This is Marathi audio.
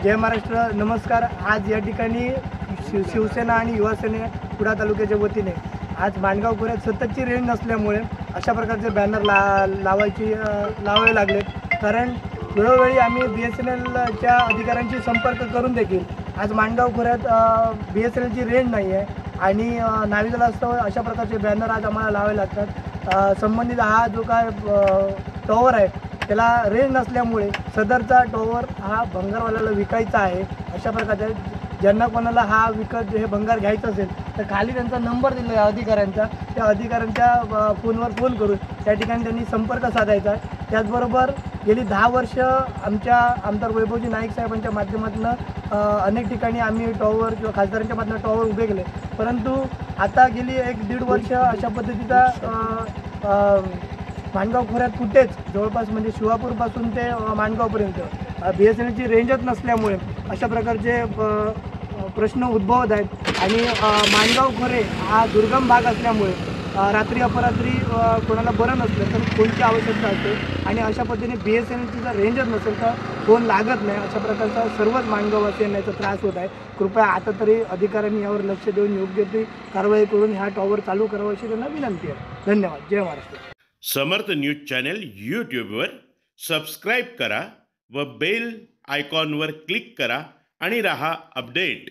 जय महाराष्ट्र, नमस्कार। आज या ठिकाणी शिवसेना आणि युवासेना कुडाळ तालुक्याच्या वतीने आज माणगाव खोऱ्यात सततची रेंज नसल्यामुळे अशा प्रकारचे बॅनर लावावे लागलेत। कारण वेळोवेळी आम्ही BSNLच्या अधिकाऱ्यांशी संपर्क करून देखील आज माणगाव खोऱ्यात BSNLची रेंज नाही आहे आणि नाविलाजास्तव अशा प्रकारचे बॅनर आज आम्हाला लावावे लागतात। संबंधित हा जो काय टॉवर आहे त्याला रेंज नसल्यामुळे सदरचा टॉवर हा भंगारवाल्याला विकायचा आहे। अशा प्रकारचे ज्यांना कोणाला हा हे भंगार घ्यायचं असेल तर खाली त्यांचा नंबर दिलेला आहे अधिकाऱ्यांचा, त्या अधिकाऱ्यांच्या फोनवर फोन करून त्या ठिकाणी त्यांनी संपर्क साधायचा आहे। त्याचबरोबर गेली 10 वर्ष आमदार वैभवजी नाईक साहेबांच्या माध्यमातून अनेक ठिकाणी आम्ही टॉवर किंवा खासदारांच्या माध्यमातून टॉवर उभे केले, परंतु आता गेली 1-1.5 वर्ष अशा पद्धतीचा माणगाव खोऱ्यात कुठेच जवळपास म्हणजे शिवापूरपासून ते माणगावपर्यंत BSNLची रेंजच नसल्यामुळे अशा प्रकारचे प्रश्न उद्भवत आहेत। आणि माणगाव खोरे हा दुर्गम भाग असल्यामुळे रात्री अपरात्री कोणाला बरं नसलं तर फोनची आवश्यकता असते आणि अशा पद्धतीने BSNLची जर रेंजच नसेल तर फोन लागत नाही। अशा प्रकारचा सर्वच माणगाववासियांना याचा त्रास होत आहे। कृपया आता तरी अधिकाऱ्यांनी यावर लक्ष देऊन योग्य ती कारवाई करून ह्या टॉवर चालू करावा अशी त्यांना विनंती आहे। धन्यवाद। जय महाराष्ट्र। समर्थ न्यूज चॅनल यूट्यूबवर सबस्क्राईब करा व बेल आयकॉनवर क्लिक करा आणि रहा अपडेट।